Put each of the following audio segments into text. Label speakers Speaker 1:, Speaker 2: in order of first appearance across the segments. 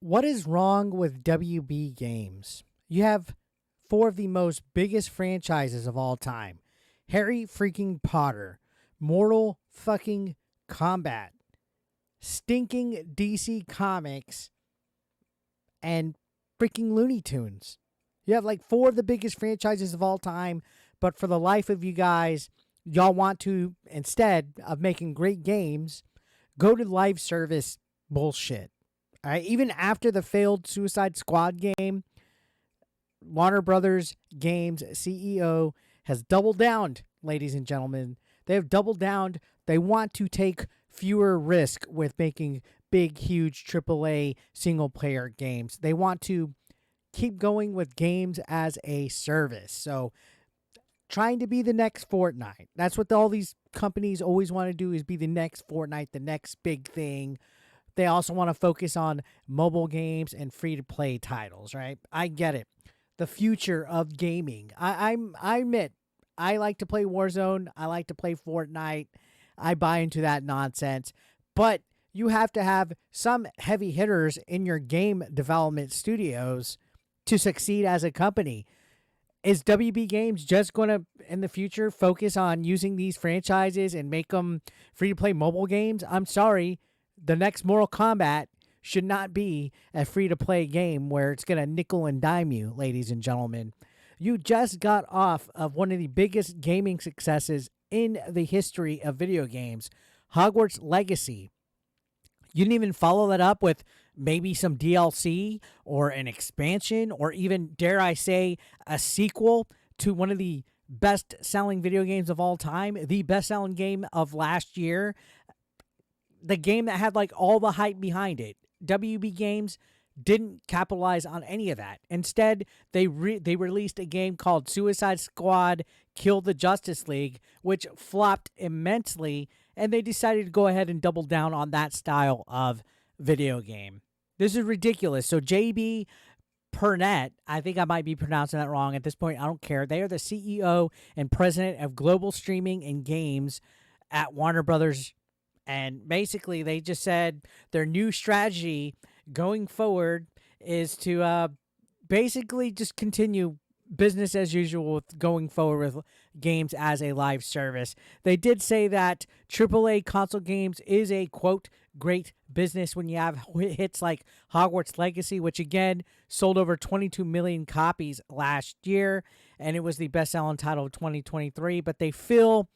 Speaker 1: What is wrong with WB Games? You have four of the most biggest franchises of all time: Harry freaking Potter, Mortal fucking Kombat, stinking DC Comics, and freaking Looney Tunes. You have like four of the biggest franchises of all time, but for the life of you guys, y'all want to, instead of making great games, go to live service bullshit. All right, even after the failed Suicide Squad game, Warner Brothers Games CEO has doubled down, ladies and gentlemen. They have doubled down. They want to take fewer risk with making big, huge AAA single player games. They want to keep going with games as a service. So, trying to be the next Fortnite. That's what all these companies always want to do, is be the next Fortnite, the next big thing. They also want to focus on mobile games and free-to-play titles, right? I get it. The future of gaming. I admit, I like to play Warzone. I like to play Fortnite. I buy into that nonsense. But you have to have some heavy hitters in your game development studios to succeed as a company. Is WB Games just going to, in the future, focus on using these franchises and make them free-to-play mobile games? I'm sorry. The next Mortal Kombat should not be a free-to-play game where it's going to nickel and dime you, ladies and gentlemen. You just got off of one of the biggest gaming successes in the history of video games, Hogwarts Legacy. You didn't even follow that up with maybe some DLC or an expansion or even, dare I say, a sequel to one of the best-selling video games of all time, the best-selling game of last year, the game that had like all the hype behind it. WB Games didn't capitalize on any of that. Instead, they released a game called Suicide Squad Kill the Justice League, which flopped immensely, and they decided to go ahead and double down on that style of video game. This is ridiculous. So JB Pernet, I think I might be pronouncing that wrong at this point. I don't care. They are the CEO and president of global streaming and games at Warner Brothers. And basically, they just said their new strategy going forward is to basically just continue business as usual with going forward with games as a live service. They did say that AAA console games is a, quote, great business when you have hits like Hogwarts Legacy, which again sold over 22 million copies last year, and it was the best-selling title of 2023. But they feel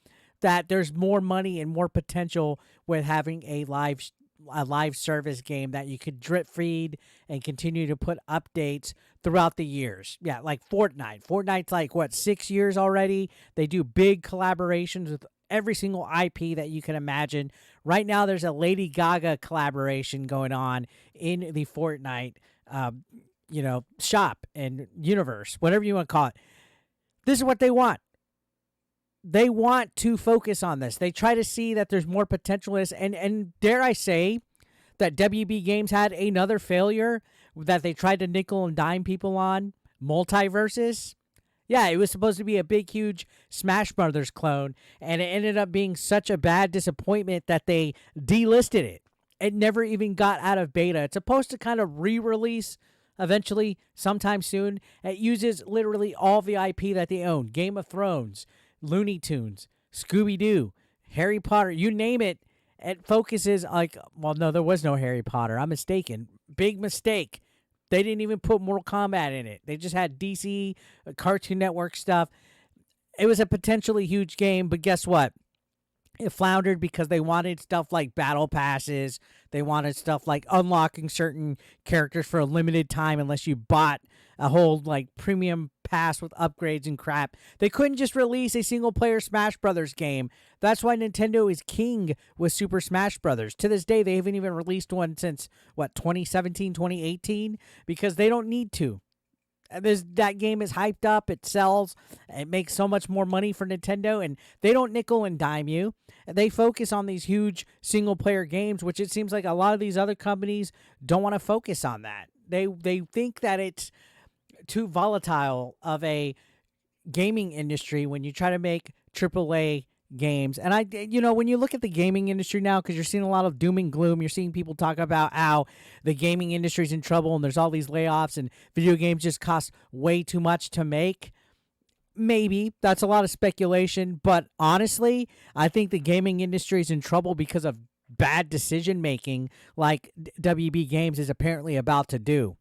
Speaker 1: that there's more money and more potential with having a live service game that you could drip feed and continue to put updates throughout the years. Yeah, like Fortnite. Fortnite's like, what, 6 years already? They do big collaborations with every single IP that you can imagine. Right now, there's a Lady Gaga collaboration going on in the Fortnite, shop and universe, whatever you want to call it. This is what they want. They want to focus on this. They try to see that there's more potential in this. And dare I say that WB Games had another failure that they tried to nickel and dime people on, Multiverses. Yeah, it was supposed to be a big, huge Smash Brothers clone, and it ended up being such a bad disappointment that they delisted it. It never even got out of beta. It's supposed to kind of re-release eventually sometime soon. It uses literally all the IP that they own. Game of Thrones, Looney Tunes, Scooby-Doo, Harry Potter, you name it. It focuses like, well, no, there was no Harry Potter. I'm mistaken. Big mistake. They didn't even put Mortal Kombat in it. They just had DC, Cartoon Network stuff. It was a potentially huge game, but guess what? It floundered because they wanted stuff like battle passes. They wanted stuff like unlocking certain characters for a limited time unless you bought a whole like premium pass with upgrades and crap. They couldn't just release a single player Smash Brothers game. That's why Nintendo is king with Super Smash Brothers. To this day, they haven't even released one since, 2017, 2018? Because they don't need to. That game is hyped up. It sells. It makes so much more money for Nintendo, and they don't nickel and dime you. They focus on these huge single-player games, which it seems like a lot of these other companies don't want to focus on that. They think that it's too volatile of a gaming industry when you try to make AAA games. And when you look at the gaming industry now, because you're seeing a lot of doom and gloom, you're seeing people talk about how the gaming industry's in trouble and there's all these layoffs and video games just cost way too much to make. Maybe that's a lot of speculation, but honestly, I think the gaming industry is in trouble because of bad decision making, like WB Games is apparently about to do.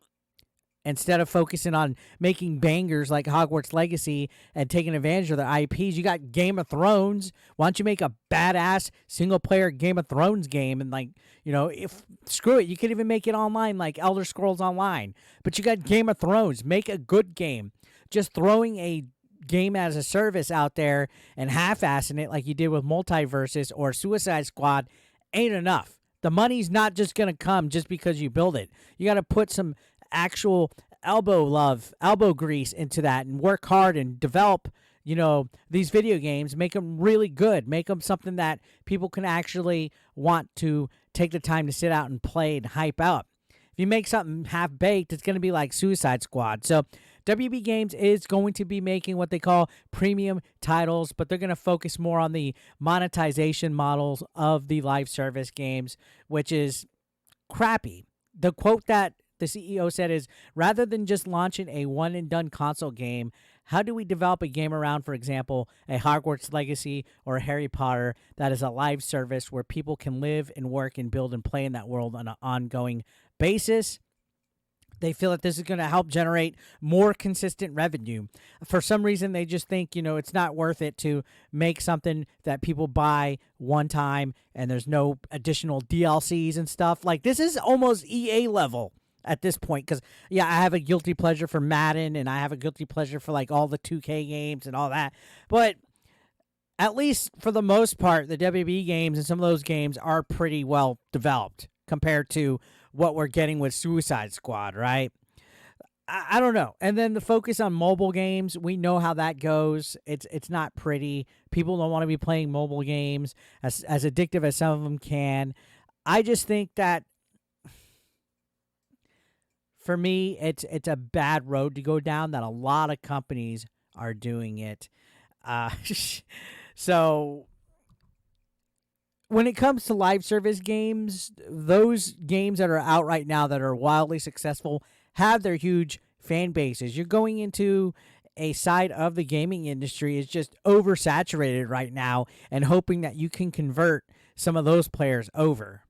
Speaker 1: Instead of focusing on making bangers like Hogwarts Legacy and taking advantage of their IPs, you got Game of Thrones. Why don't you make a badass single player Game of Thrones game? And if screw it, you could even make it online like Elder Scrolls Online. But you got Game of Thrones. Make a good game. Just throwing a game as a service out there and half-assing it like you did with Multiverses or Suicide Squad ain't enough. The money's not just going to come just because you build it. You got to put some actual elbow grease into that and work hard and develop, these video games, make them really good, make them something that people can actually want to take the time to sit out and play and hype out. If you make something half-baked, it's going to be like Suicide Squad. So WB Games is going to be making what they call premium titles, but they're going to focus more on the monetization models of the live service games, which is crappy. The quote that the CEO said is, rather than just launching a one-and-done console game, how do we develop a game around, for example, a Hogwarts Legacy or a Harry Potter that is a live service where people can live and work and build and play in that world on an ongoing basis? They feel that this is going to help generate more consistent revenue. For some reason, they just think, it's not worth it to make something that people buy one time and there's no additional DLCs and stuff. Like, this is almost EA level at this point, because I have a guilty pleasure for Madden and I have a guilty pleasure for like all the 2K games and all that, but at least for the most part, the WB games and some of those games are pretty well developed compared to what we're getting with Suicide Squad, right? I don't know. And then the focus on mobile games, we know how that goes. It's not pretty. People don't want to be playing mobile games, as addictive as some of them can. I just think that for me, it's a bad road to go down, that a lot of companies are doing it. So when it comes to live service games, those games that are out right now that are wildly successful have their huge fan bases. You're going into a side of the gaming industry is just oversaturated right now and hoping that you can convert some of those players over.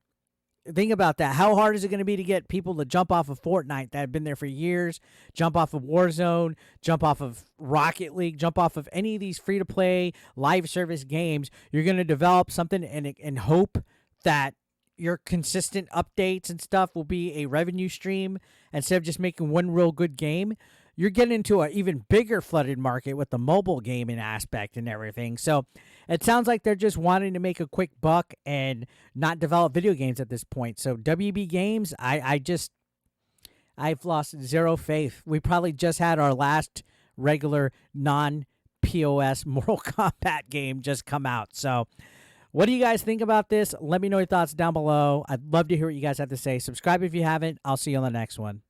Speaker 1: Think about that. How hard is it going to be to get people to jump off of Fortnite that have been there for years, jump off of Warzone, jump off of Rocket League, jump off of any of these free-to-play live service games? You're going to develop something and hope that your consistent updates and stuff will be a revenue stream instead of just making one real good game. You're getting into an even bigger flooded market with the mobile gaming aspect and everything. So it sounds like they're just wanting to make a quick buck and not develop video games at this point. So WB Games, I've lost zero faith. We probably just had our last regular non-POS Mortal Kombat game just come out. So what do you guys think about this? Let me know your thoughts down below. I'd love to hear what you guys have to say. Subscribe if you haven't. I'll see you on the next one.